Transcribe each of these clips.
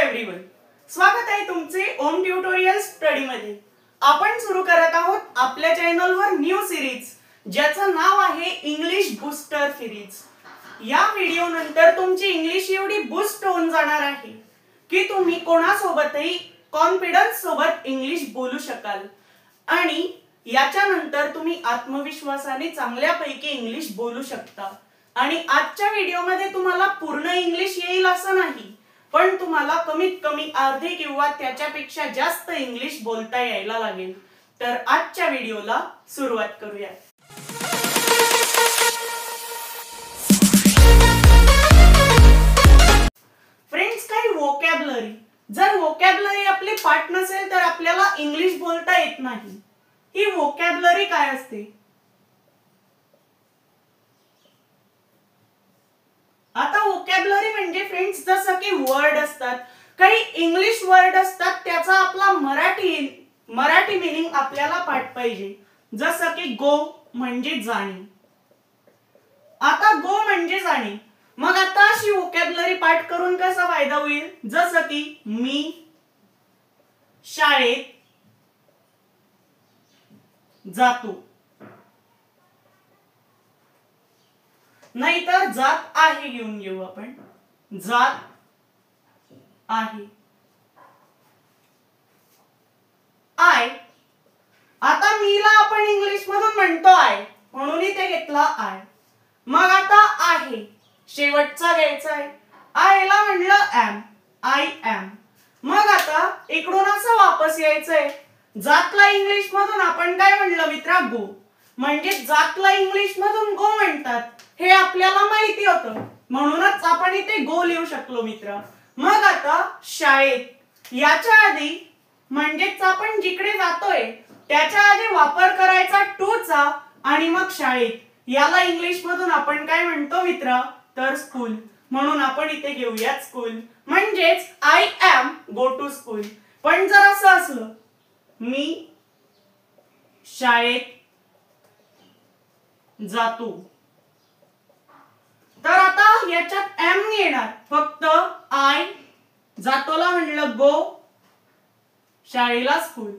Everyone, स्वागत आहे तुमचे ओम ट्युटोरियल स्टडी मध्ये। आपण सुरू करत आहोत आपल्या चॅनलवर न्यू सिरीज ज्याचं नाव आहे इंग्लिश बूस्टर सिरीज। या व्हिडिओ नंतर तुमची इंग्लिश एवढी बूस्ट होऊन जाणार आहे की तुम्ही कोणासोबतही कॉन्फिडन्स सोबत इंग्लिश बोलू शकाल आणि याच्यानंतर तुम्ही आत्मविश्वासाने चांगल्यापैकी इंग्लिश बोलू शकता। आणि आजच्या व्हिडिओमध्ये तुम्हाला पूर्ण इंग्लिश येईल असं नाही, पण तुम्हाला कमीत कमी अर्धे किंवा त्याच्यापेक्षा जास्त इंग्लिश बोलता यायला लागेल। तर आजच्या व्हिडिओला सुरुवात करूया। फ्रेंड्स, काही वोकॅब्युलरी, जर वोकॅब्युलरी आपली पाठ नसेल तर आपल्याला इंग्लिश बोलता येत नाही। ही वोकॅब्युलरी काय असते? आता वोकॅब्युलरी म्हणजे फ्रेंड्स जसं की वर्ड असतात, काही इंग्लिश वर्ड असतात, त्याचा आपला मराठी मीनिंग आपल्याला पाठ पाहिजे। जसं की गो म्हणजे जाणे। आता गो म्हणजे जाणे, मग आता अशी वोकॅब्युलरी पाठ करून कसा फायदा होईल? जसं की मी शाळेत जातो, नाहीतर जात आहे घेऊन घेऊ आपण, जात आहे। आय, आता मीला आपण इंग्लिश मधून म्हणतो आय, म्हणून इथे घेतला आय। मग आता आहे शेवटचा घ्यायचा आहे, आयला म्हणलं एम, आय एम। मग आता इकडून असं वापस यायचंय, जातला इंग्लिश मधून आपण काय म्हणलं मित्रा? गो, म्हणजे जातला इंग्लिश मधून गो म्हणतात हे आपल्याला माहिती होतं, म्हणूनच आपण इथे गो लिहू शकलो मित्र। मग आता शाळेत, याच्या आधी म्हणजेच आपण जिकडे जातोय त्याच्या आधी वापर करायचा टू चा आणि मग शाळेत, याला इंग्लिश मधून आपण काय म्हणतो मित्र? तर स्कूल, म्हणून आपण इथे घेऊया स्कूल, म्हणजेच I am go to school. पण जर असं असलं मी शाळेत जातो, तर आता याच्यात एम येणार, फक्त आय, जातोला म्हणलं गो, शाळेला स्कूल,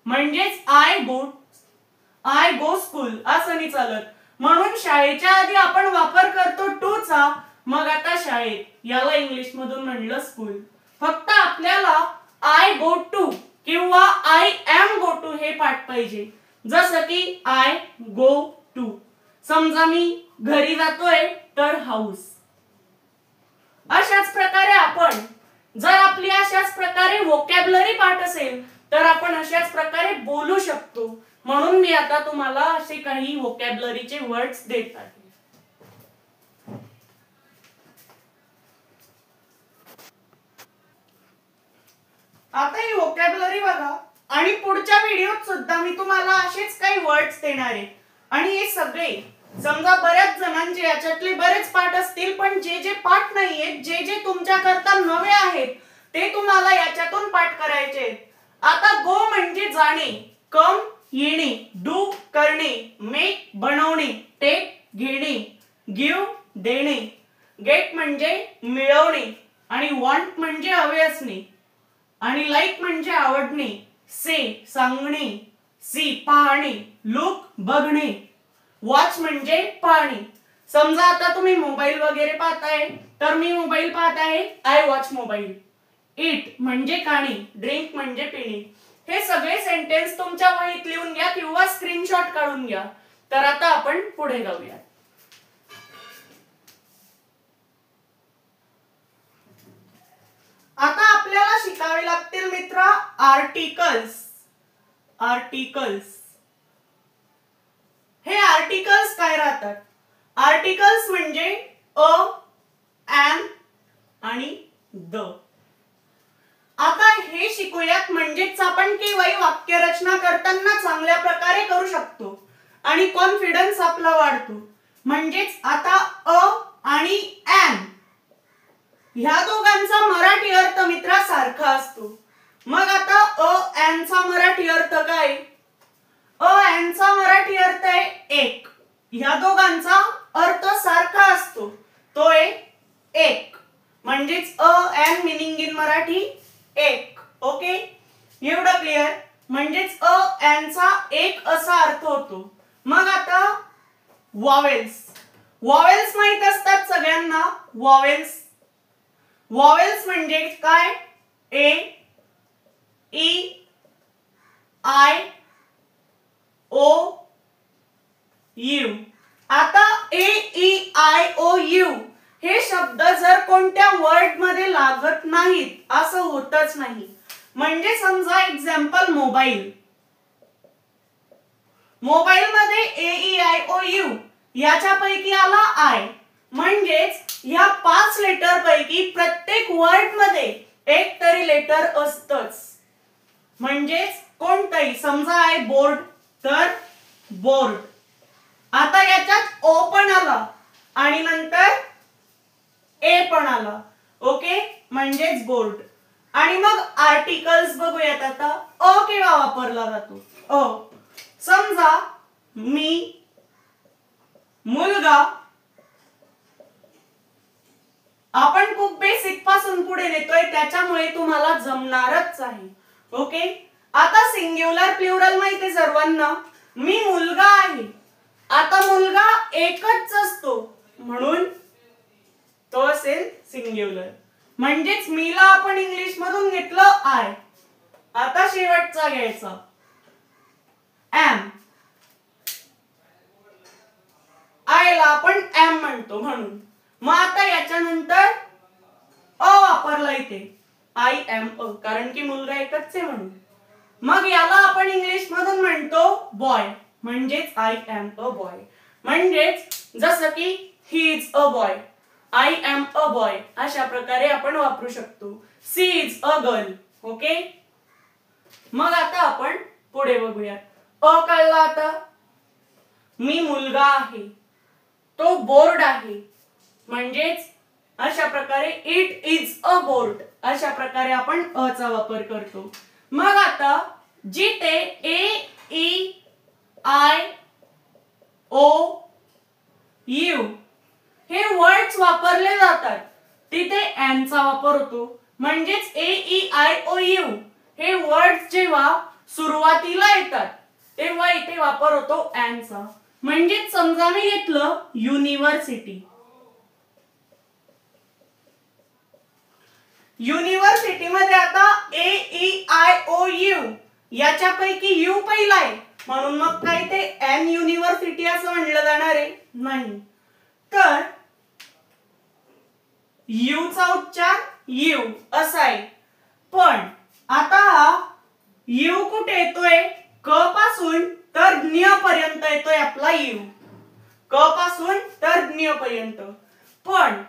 म्हणजेच आय गो स्कूल असं नाही चालत, म्हणून शाळेच्या आधी आपण वापर करतो टू चा। मग आता शाळेत, याला इंग्लिश मधून म्हणलं स्कूल, फक्त आपल्याला आय गो टू किंवा आय एम गो टू हे पाठ पाहिजे। जसं की आय गो टू, समजा मी घरी जातोय तर हाऊस। अशाच प्रकारे आपण, जर आपली अशाच प्रकारे वोकॅब्युलरी पाठ असेल तर आपण अशाच प्रकारे बोलू शकतो। म्हणून मी आता तुम्हाला असे काही वोकॅब्युलरीचे वर्ड्स देत आहे। आता ही वोकॅब्युलरी बघा, आणि पुढच्या व्हिडिओत सुद्धा मी तुम्हाला असेच काही वर्ड्स देणार आहे। आणि हे सगळे, समजा बऱ्याच जणांचे याच्यातले बरेच पाठ असतील, पण जे पाठ नाहीयेत, जे तुमच्याकरता नवे आहेत ते तुम्हाला याच्यातून पाठ करायचे आहेत। आता गो म्हणजे जाणे, कम येणे, डू करणे, मेक बनवणे, टेक घेणे, गिव्ह देणे, गेट म्हणजे मिळवणे, आणि वॉन्ट म्हणजे हवे असणे, आणि लाईक म्हणजे आवडणे, से सांगणे, सी पाहणे, लुक बघणे, वॉच म्हणजे पाहणे। समजा आता तुम्ही मोबाईल वगैरे पाहताय, तर मी मोबाईल पाहत आहे, आय वॉच मोबाईल। इट म्हणजे खाणे, ड्रिंक म्हणजे पिणे। हे सगळे सेंटेन्स तुमच्या वहीत लिहून घ्या किंवा स्क्रीनशॉट काढून घ्या। तर आता आपण पुढे जाऊया। आता आपल्याला शिकावे लागतील मित्र आर्टिकल्स। हे आर्टिकल्स काय राहतात? आर्टिकल्स म्हणजे अ, एन आणि द। आता हे शिकूयात, म्हणजेच आपण केव्हाही वाक्यरचना करताना चांगल्या प्रकारे करू शकतो आणि कॉन्फिडन्स आपला वाढतो। म्हणजेच आता अ आणि एन ह्या दोघांचा मराठी अर्थ मित्रा सारखा असतो। मग आता अ एन चा मराठी अर्थ काय? अ एन चा मराठी अर्थ आहे एक। ह्या दोघांचा अर्थ सारखा असतो, तो आहे एक, म्हणजेच अ एन मीनिंग इन मराठी एक. ओके, एवढं क्लिअर. म्हणजेच अ यांचा एक असा अर्थ होतो. मग आता वॉवेल्स. वॉवेल्स माहित असतात सगळ्यांना. वॉवेल्स वॉवेल्स म्हणजे काय? ए, ई, आय, ओ, यू. आता A, E, I, O, you हे शब्द जर कोणत्या वर्ड मध्ये लागत नाहीत असं होतच नाही. म्हणजे समजा एक्झाम्पल मोबाईल. मोबाईल मध्ये ए, ई, आय, ओ, यू याच्यापैकी आला आय. म्हणजेच ह्या 5 लेटर पैकी प्रत्येक वर्ड मध्ये एक तरी लेटर असतच. म्हणजेच कोणताही, समजा आहे बोर्ड तर बोर्ड. आता याच्यात ओ पण आला आणि नंतर ए पण आला. ओके, म्हणजेच बोर्ड. आणि मग आर्टिकल्स बघूयात आता. अ केव्हा वापरला जातो? अ. समजा मी, मुलगा. आपण खूप बेसिक पासून पुढे नेतोय त्याच्यामुळे तुम्हाला जमणारच आहे. ओके, आता सिंग्युलर प्लुरल माहिती आहे सर्वांना. मी मुलगा आहे. आता मुलगा एकच असतो म्हणून तो असेल सिंग्युलर. म्हणजेच मीला आपण इंग्लिश मधून घेतलं आय. आता शेवटचा घ्यायचा एम. आयला आपण एम म्हणतो म्हणून. मग आता याच्यानंतर अ वापरला इथे. आय एम अ, कारण की मुलगा एकच आहे म्हणून. मग याला आपण इंग्लिश मधून म्हणतो बॉय. म्हणजेच आय एम अ बॉय. म्हणजेच जसं की he is a boy, I am a boy अशा प्रकारे आपण वापरू शकतो. She is a girl. Okay, मग आता आपण पुढे बघूया. अ कळला आता. मी मुलगा आहे, तो बोर्ड आहे. म्हणजेच अशा प्रकारे इट इज अ बोर्ड अशा प्रकारे आपण अ चा वापर करतो. मग आता जिथे ए, ई, आय, ओ, यू हे वर्ड्स वापरले जातात तिथे एन चा वापर होतो. म्हणजेच ए, ई, आय, ओ, यू हे वर्ड्स जेव्हा सुरुवातीला येतात तेव्हा इथे वापर होतो एन चा. म्हणजेच समजा मी घेतलं युनिव्हर्सिटी. युनिव्हर्सिटी मध्ये आता A, E, I, O, U याच्यापैकी यू पहिला आहे म्हणून मग काय ते एन युनिव्हर्सिटी असं म्हणलं जाणार आहे? नाही. तर यू चा उच्चार यू असा आहे. पण आता हा यू कुठे येतोय? क पासून तर ज्ञ पर्यंत येतोय आपला यू. क पासून तर ज्ञ पर्यंत. पण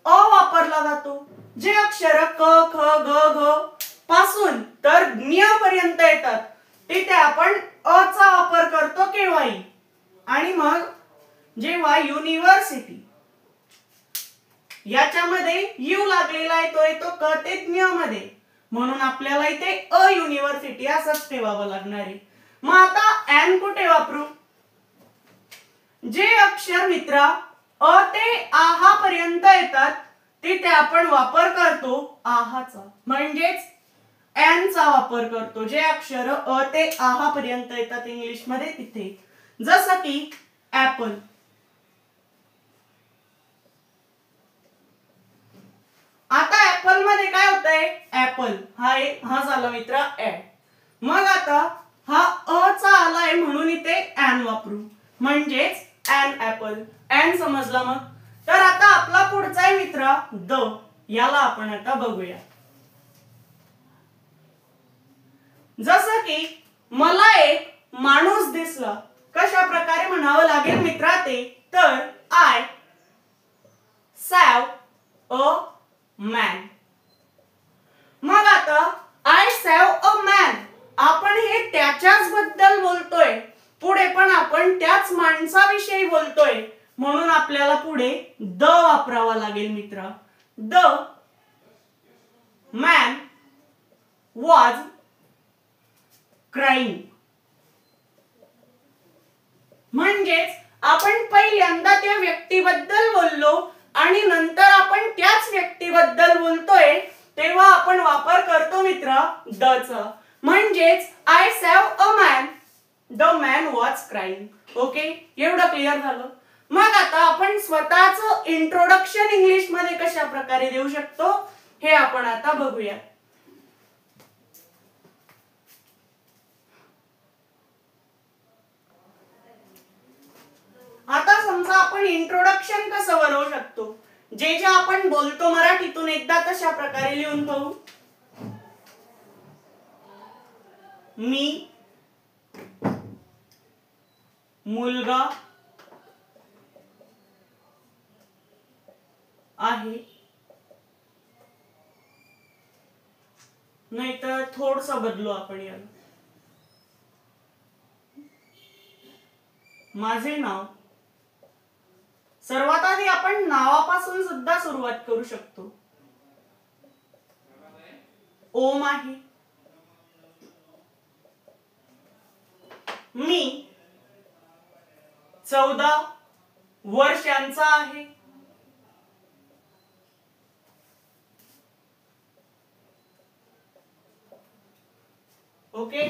अ वापरला जातो. जे अक्षर क, ख, ग, घ पासून तर ज्ञ पर्यंत येतात तिथे आपण अ चा वापर करतो केव्हाही. आणि मग जेव्हा युनिव्हर्सिटी याच्यामध्ये यू लागलेला आहे तो येतो क ते ज्ञ मध्ये म्हणून आपल्याला इथे अ युनिव्हर्सिटी असंच ठेवावं लागणार आहे. मग आता एन कुठे वापरू? जे अक्षर मित्रा अ ते आहा पर्यंत येतात तिथे आपण वापर करतो आहाचा. म्हणजेच एन चा वापर करतो. जे अक्षर अ ते आहा पर्यंत येतात इंग्लिश मध्ये तिथे. जसं की ऍपल. आता ऍपल मध्ये काय होतंय? ऍपल हा झाला मित्रा ए. मग आता हा अ चा आलाय म्हणून इथे एन वापरू. म्हणजेच एन ऍपल. एन समजला मग. तर आता आपला पुढचा आहे मित्रा द. याला आपण आता बघूया. जसं की मला एक माणूस दिसला. कशा प्रकारे म्हणावं लागेल मित्रा ते? तर आय सॅव अ मॅन. मग आता आय सॅव अ मॅन आपण हे त्याच्याच बद्दल बोलतोय. पुढे पण आपण त्याच माणसाविषयी बोलतोय म्हणून आपल्याला पुढे द वापरावा लागेल मित्रा. The man was crying. म्हणजेच आपण पहिल्यांदा त्या व्यक्तीबद्दल बोललो आणि नंतर आपण त्याच व्यक्तीबद्दल बोलतोय तेव्हा आपण वापर करतो मित्र द चा. म्हणजेच I save a man, the man was crying. Okay, एवढं क्लिअर झालं. मग आता आपण स्वतःच इंट्रोडक्शन इंग्लिश मध्ये कशा प्रकारे देऊ शकतो हे आपण आता बघूया. आता समजा आपण इंट्रोडक्शन कसं बनवू शकतो, जे जे आपण बोलतो मराठीतून एकदा तशा प्रकारे लिहून पाहू. मी मुलगा आहे, नाहीतर थोडस बदलू आपण याला. माझे नाव. सर्वात आधी आपण नावापासून सुद्धा सुरुवात करू शकतो. ओम आहे. मी 14 वर्षांचा आहे. ओके.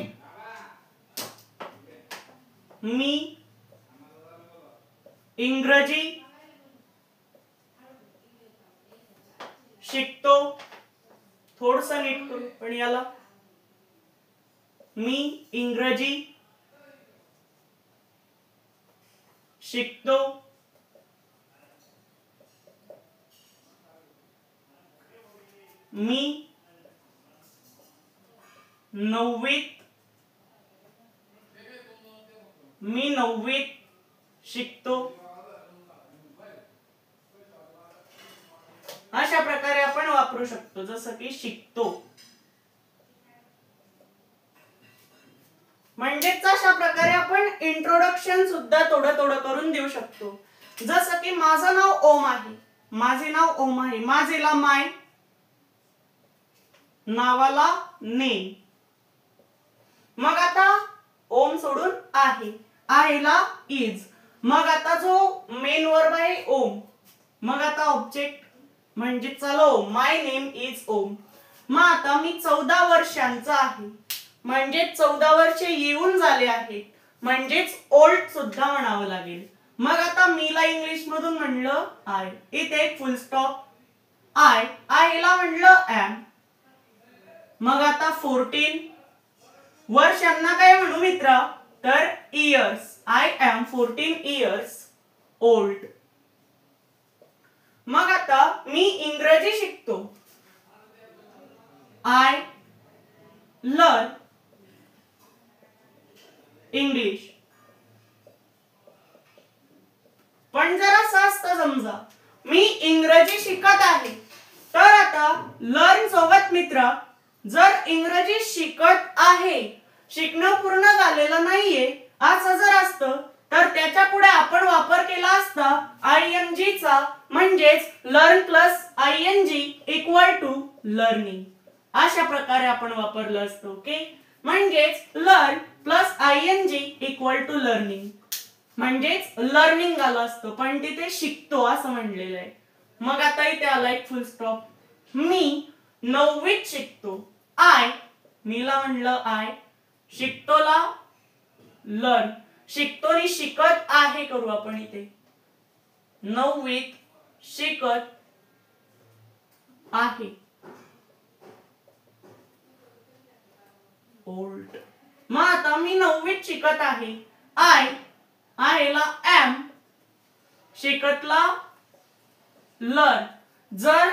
मी इंग्रजी शिकतो. थोडस नीट करू पण याला. मी इंग्रजी शिकतो. मी 9वीत शिकतो. अशा प्रकारे आपण वापरू शकतो, जसं की शिकतो. म्हणजेच अशा प्रकारे आपण इंट्रोडक्शन सुद्धा थोडं थोडं करून देऊ शकतो. जसं की माझं नाव ओम आहे. माझे नाव ओम आहे. माझेला माय, नावाला नेम. मग आता ओम सोडून आहे, आहेला इज. मग आता जो मेन वर्ब आहे ओम. मग आता ऑब्जेक्ट म्हणजे चलो माय नेम इज ओम. मग आता मी 14 वर्षांचा आहे. म्हणजे 14 वर्षे येऊन झाले आहेत, म्हणजेच ओल्ड सुद्धा म्हणावं लागेल. मग आता मीला इंग्लिश मधून म्हणलं आय. इथे एक फुल स्टॉप. आय, आहेला म्हणलं एम. मग आता 14 वर्षांना काय म्हणू मित्रा, तर years. I am 14 years old. मग आता मी इंग्रजी शिकतो. I learn English. पण जर असं असतं समजा मी इंग्रजी शिकत आहे, तर आता लर्न सोबत मित्र जर इंग्रजी शिकत आहे, शिकणं पूर्ण झालेलं नाहीये असं जर असतं, तर त्याच्या पुढे आपण वापर केला असता आयएनजी चा. म्हणजेच learn plus I N G equal to learning. अशा प्रकारे आपण वापरलं असतं. ओके, म्हणजेच learn plus I N G equal to learning. म्हणजेच लर्निंग आलं असतं, पण तिथे शिकतो असं म्हणलेलं आहे. मग आता इथे आला एक फुल स्टॉप. मी 9वीत शिकतो. आय, मीला म्हणलं आय. शिकतोला लर्न. शिकतो आणि शिकत आहे करू आपण इथे. 9वीत शिकत आहे. ओल्ड. मग आता मी 9वीत शिकत आहे. आय, आहेला एम. शिकतला लर्न. जर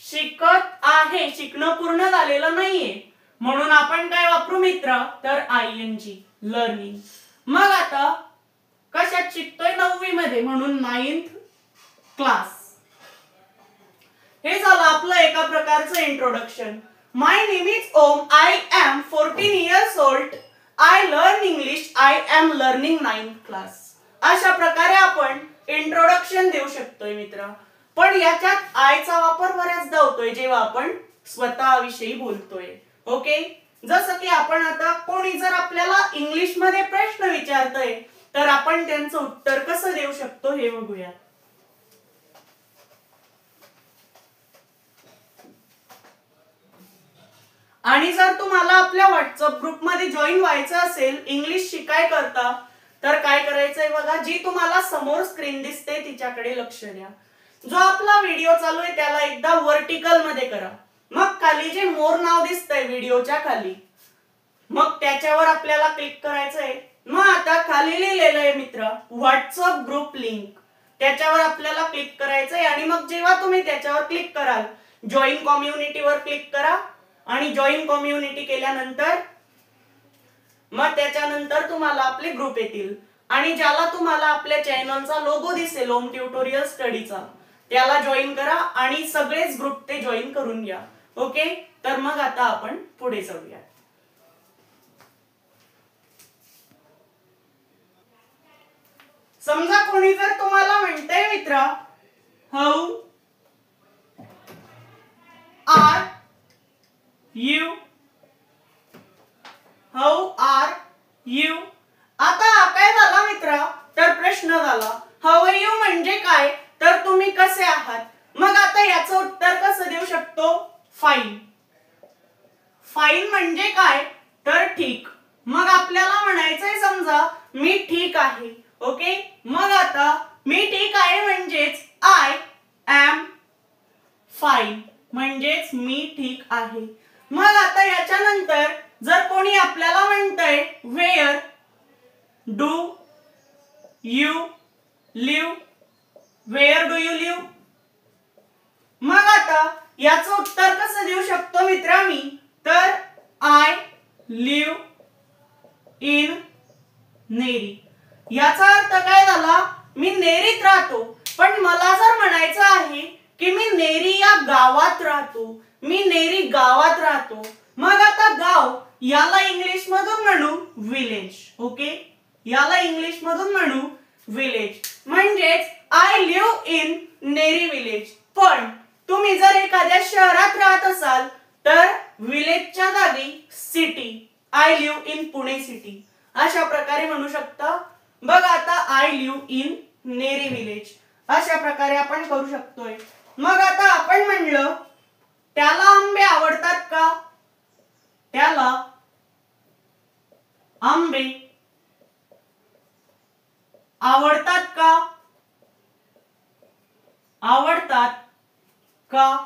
शिकत आहे, शिकणं पूर्ण झालेलं नाहीये, म्हणून आपण काय वापरू मित्र, तर आयएनजी लर्निंग. मग आता कशात शिकतोय, 9वी मध्ये, म्हणून 9th क्लास. हे झालं आपलं एका प्रकारचं introduction. My name is Om. I am 14 years old. I learn English. I am learning 9th class. अशा प्रकारे आपण इंट्रोडक्शन देऊ शकतोय मित्र. पण याच्यात आयचा वापर बऱ्याचदा होतोय जेव्हा आपण स्वतःविषयी बोलतोय. ओके, जसं की आपण आता कोणी जर आपल्याला इंग्लिश मध्ये प्रश्न विचारतोय, तर आपण त्यांचं उत्तर कसं देऊ शकतो हे बघूया. आणि जर तुम्हाला आपल्या व्हॉट्सअप ग्रुपमध्ये जॉईन व्हायचं असेल इंग्लिश शिकाय करता तर काय करायचंय बघा, जी तुम्हाला समोर स्क्रीन दिसते तिच्याकडे लक्ष द्या. जो आपला व्हिडिओ चालू आहे त्याला एकदा व्हर्टिकल मध्ये करा. मग खाली जे मोर नाव दिसतंय व्हिडिओच्या खाली, मग त्याच्यावर आपल्याला क्लिक करायचंय. मग आता खाली लिहिलेलं आहे मित्र व्हॉट्सअप ग्रुप लिंक, त्याच्यावर आपल्याला क्लिक करायचंय. आणि मग जेव्हा तुम्ही त्याच्यावर क्लिक कराल जॉईन कम्युनिटीवर क्लिक करा. आणि जॉईन कम्युनिटी केल्यानंतर मग त्याच्यानंतर तुम्हाला आपले ग्रुप येतील आणि ज्याला तुम्हाला आपल्या चॅनलचा लोगो दिसेल होम ट्युटोरियल स्टडीचा त्याला जॉईन करा आणि सगळेच ग्रुप ते जॉईन करून घ्या. ओके, तर मग आता आपण पुढे जाऊया. समजा कोणी जर तुम्हाला म्हणतंय मित्र how are you, how are you. आता काय झाला मित्र, तर प्रश्न झाला. हाऊ आर यू म्हणजे काय, तर तुम्ही कसे आहात. मग आता याचं उत्तर कसं देऊ शकतो, फाईन. फाईन म्हणजे काय, तर ठीक. मग आपल्याला म्हणायचंय समजा मी ठीक आहे. ओके, मग आता मी ठीक आहे म्हणजेच आय एम फाईन, म्हणजेच मी ठीक आहे. मग आता याच्यानंतर जर कोणी आपल्याला म्हणतंय where do you live, where do you live. मग आता याचं उत्तर कसं देऊ शकतो मित्र मी, तर आय लिव्ह इन नेरी. याचा अर्थ काय झाला, मी नेरीत राहतो. पण मला जर म्हणायचं आहे की मी नेरी या गावात राहतो, मी नेरी गावात राहतो. मग आता गाव याला इंग्लिश मधून म्हणू विलेज. ओके, याला इंग्लिश मधून म्हणू विलेज. म्हणजेच I live in Neri village. पण तुम्ही जर एखाद्या शहरात राहत असाल तर विलेजच्या जागी city, I live in Pune city अशा प्रकारे म्हणू शकता. बघ आता I live in Neri village अशा प्रकारे आपण करू शकतोय. मग आता आपण म्हणलं त्याला आंबे आवडतात का, त्याला आंबे आवडतात का, आवडतात का.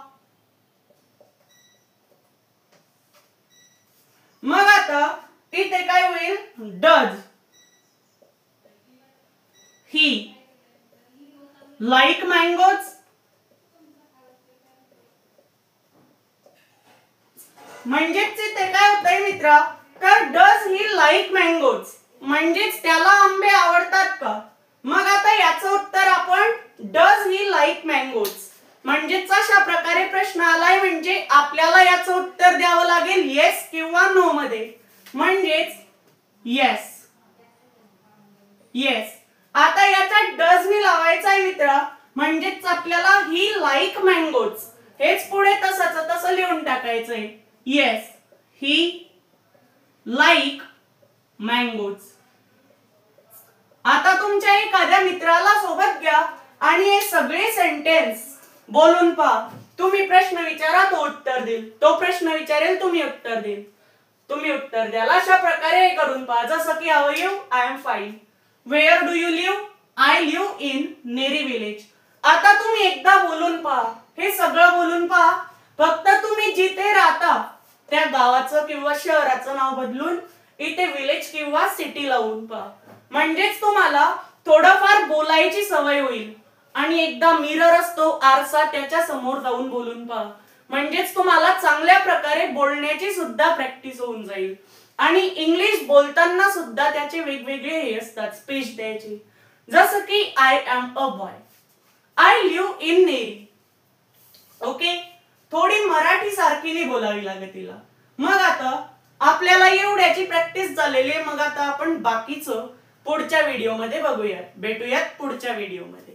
मग आता इथे काय होईल, डज ही लाईक मँगोज. म्हणजेच इथे काय होतंय मित्रा, तर डज ही लाईक मँगोज म्हणजेच त्याला आंबे आवडतात का. मग आता याचं उत्तर आपण डज ही लाईक मँगोज म्हणजेच अशा प्रकारे प्रश्न आलाय. म्हणजे आपल्याला याचं उत्तर द्यावं लागेल येस किंवा नो मध्ये. म्हणजेच येस, येस. आता याच्यात डज मी लावायचा आहे मित्रा, म्हणजेच आपल्याला ही लाईक मँगोज हेच पुढे तसंच तसं लिहून टाकायचंय. येस ही लाईक मँगोज. आता तुमच्या एखाद्या मित्राला सोबत घ्या आणि हे सगळे सेंटेन्स बोलून पहा. तुम्ही प्रश्न विचारा तो उत्तर देईल, तो प्रश्न विचारेल तुम्ही उत्तर देईल, तुम्ही उत्तर द्याल. अशा प्रकारे हे करून पहा. जसं की how are you, I am fine. Where do you live, I live in Neri village. आता तुम्ही एकदा बोलून पहा, हे सगळं बोलून पहा. फक्त तुम्ही जिथे राहता त्या गावाचं किंवा शहराचं नाव बदलून इथे विलेज किंवा सिटी लावून पहा. म्हणजेच तुम्हाला थोडंफार बोलायची सवय होईल. आणि एकदा मिरर असतो आरसा, त्याच्या समोर जाऊन बोलून पहा. म्हणजेच तुम्हाला चांगल्या प्रकारे बोलण्याची सुद्धा प्रॅक्टिस होऊन जाईल. आणि इंग्लिश बोलताना सुद्धा त्याचे वेगवेगळे हे असतात स्पीच द्यायचे. जसं की I am a boy, I live in Neri. Okay, थोडी मराठी सारखी बोलावी लागेल तिला. मग आता आपल्याला एवढ्याची प्रॅक्टिस झालेली आहे. मग आता आपण बाकीचं पुढच्या व्हिडिओमध्ये बघूयात, भेटूयात पुढच्या व्हिडिओमध्ये.